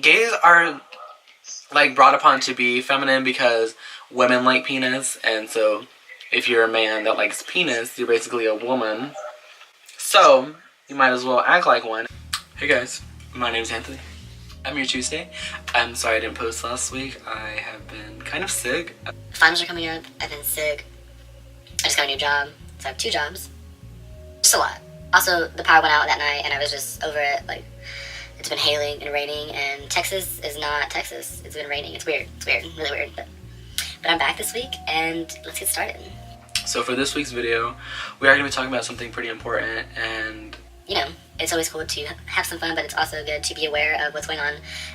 gays are like brought upon to be feminine because women like penis, and so if you're a man that likes penis, you're basically a woman. So you might as well act like one. Hey guys, my name's Anthony. I'm your Tuesday. I'm sorry I didn't post last week. I have been kind of sick. Finals are coming up. I've been sick. I just got a new job. So I have 2 jobs. Just a lot. Also, the power went out that night and I was just over it. Like, it's been hailing and raining, and Texas is not Texas. It's been raining. It's weird. It's weird. Really weird. But I'm back this week, and let's get started. So for this week's video, we are going to be talking about something pretty important, and you know, it's always cool to have some fun, but it's also good to be aware of what's going on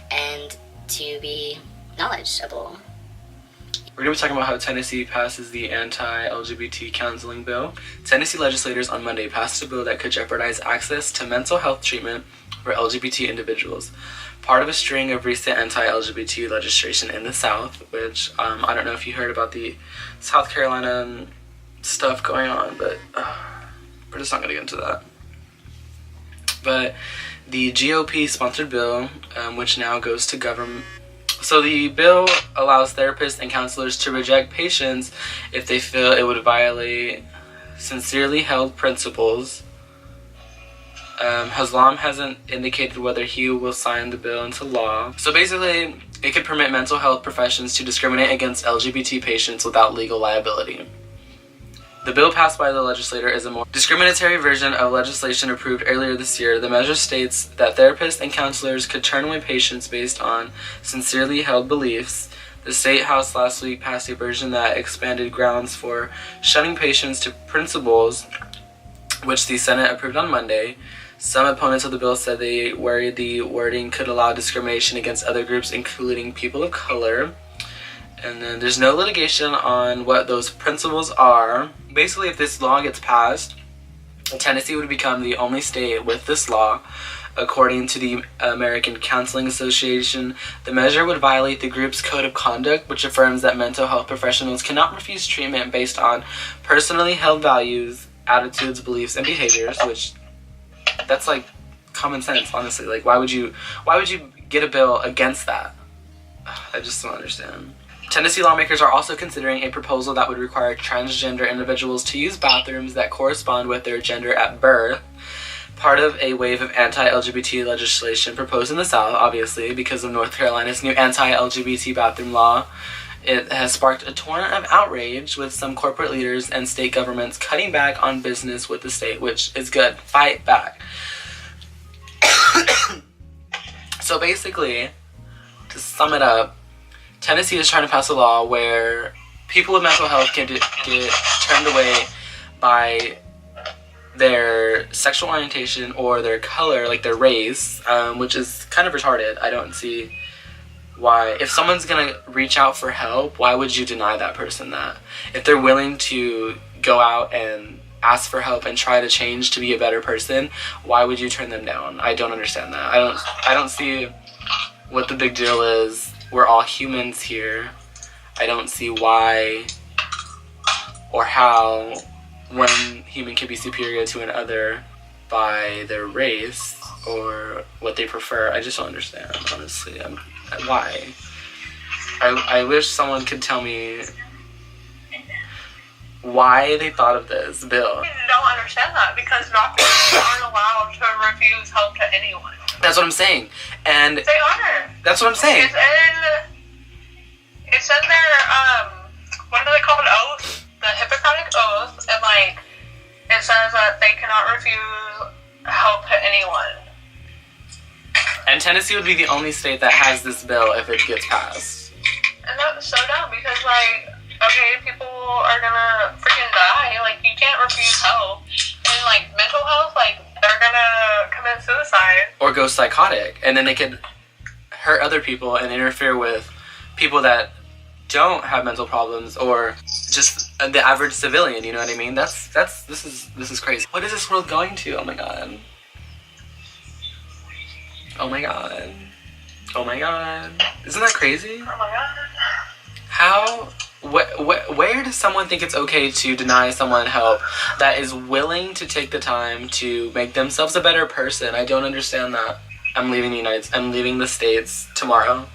and to be knowledgeable. We're going to be talking about how Tennessee passes the anti-LGBT counseling bill. Tennessee legislators on Monday passed a bill that could jeopardize access to mental health treatment for LGBT individuals. Part of a string of recent anti-LGBT legislation in the South, which I don't know if you heard about the South Carolina stuff going on, but we're just not going to get into that. But the GOP-sponsored bill, which now goes to government. So the bill allows therapists and counselors to reject patients if they feel it would violate sincerely held principles. Haslam hasn't indicated whether he will sign the bill into law. So basically, it could permit mental health professions to discriminate against LGBT patients without legal liability. The bill passed by the legislator is a more discriminatory version of legislation approved earlier this year. The measure states that therapists and counselors could turn away patients based on sincerely held beliefs. The State House last week passed a version that expanded grounds for shunning patients to principles, which the Senate approved on Monday. Some opponents of the bill said they worried the wording could allow discrimination against other groups, including people of color. And then there's no litigation on what those principles are. Basically, if this law gets passed, Tennessee would become the only state with this law. According to the American Counseling Association, the measure would violate the group's code of conduct, which affirms that mental health professionals cannot refuse treatment based on personally held values, attitudes, beliefs, and behaviors, which that's like common sense, honestly. Like, why would you get a bill against that? I just don't understand. Tennessee lawmakers are also considering a proposal that would require transgender individuals to use bathrooms that correspond with their gender at birth. Part of a wave of anti-LGBT legislation proposed in the South, obviously, because of North Carolina's new anti-LGBT bathroom law. It has sparked a torrent of outrage, with some corporate leaders and state governments cutting back on business with the state, which is good. Fight back. So basically, to sum it up, Tennessee is trying to pass a law where people with mental health can get turned away by their sexual orientation or their color, like their race, which is kind of retarded. I don't see why. If someone's gonna reach out for help, why would you deny that person that? If they're willing to go out and ask for help and try to change to be a better person, why would you turn them down? I don't understand that. I don't see what the big deal is. We're all humans here. I don't see why or how one human can be superior to another by their race or what they prefer. I just don't understand, honestly. Why? I wish someone could tell me why they thought of this bill. I don't understand that, because doctors aren't allowed to refuse help to anyone. That's what I'm saying. And they are. That's what I'm saying. It's in their, what do they call it, oath? The Hippocratic Oath, and like, it says that they cannot refuse help to anyone. And Tennessee would be the only state that has this bill if it gets passed. And that's so dumb, because like, okay, people are gonna freaking die, like, you can't refuse help. And like, mental health, like, they're gonna commit suicide. Or go psychotic, and then they could hurt other people and interfere with people that don't have mental problems, or just the average civilian, you know what I mean? This is crazy. What is this world going to? Oh my god. Oh my god. Oh my god. Isn't that crazy? Oh my god. How, where does someone think it's okay to deny someone help that is willing to take the time to make themselves a better person? I don't understand that. I'm leaving the States tomorrow.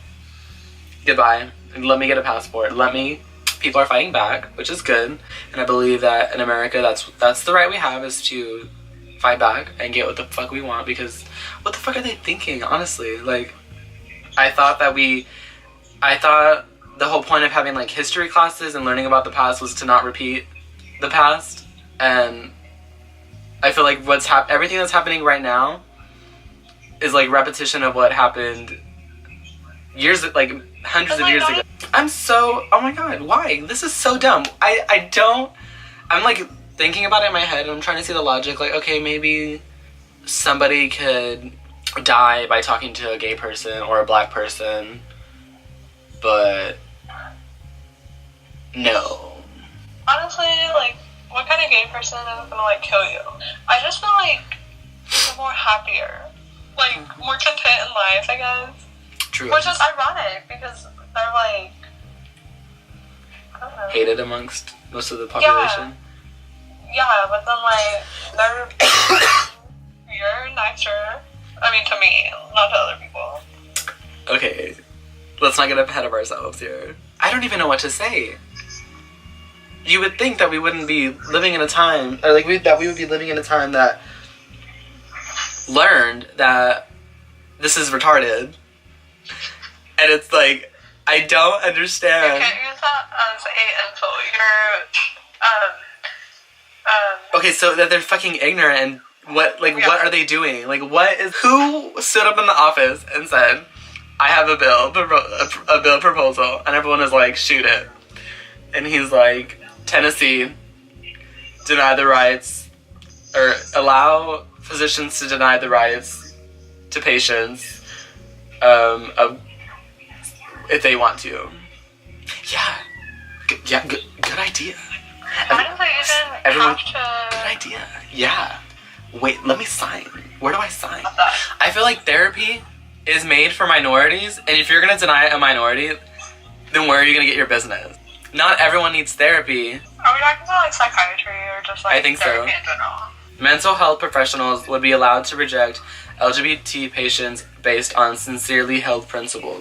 Goodbye. Let me get a passport. People are fighting back, which is good. And I believe that in America, that's the right we have, is to fight back and get what the fuck we want, because what the fuck are they thinking, honestly? Like, I thought the whole point of having, like, history classes and learning about the past was to not repeat the past. And I feel like everything that's happening right now is, like, repetition of what happened hundreds of years ago. Oh my god, why? This is so dumb. I'm, like, thinking about it in my head, and I'm trying to see the logic. Like, okay, maybe somebody could die by talking to a gay person or a black person, but no. Honestly, like, what kind of gay person is gonna, like, kill you? I just feel like you're more happier. Like, more content in life, I guess. True. Which is ironic, because they're, like, I don't know. Hated amongst most of the population. Yeah, but then, like, you're nicer. I mean, to me, not to other people. Okay, let's not get ahead of ourselves here. I don't even know what to say. You would think that we wouldn't be living in a time, or that we would be living in a time that learned that this is retarded. And it's like, I don't understand. You can't use that as a insult. Okay, so that they're fucking ignorant, and what are they doing? Like, who stood up in the office and said, I have a bill proposal, and everyone is like, shoot it. And he's like, Tennessee, deny the rights, or allow physicians to deny the rights to patients, if they want to. Yeah, good idea. Why do they even Everyone, have to... good idea. Yeah. Wait, let me sign. Where do I sign? that? I feel like therapy is made for minorities, and if you're gonna deny a minority, then where are you gonna get your business? Not everyone needs therapy. Are we talking about, like, psychiatry or just, like, I think so. therapy in general? Mental health professionals would be allowed to reject LGBT patients based on sincerely held principles.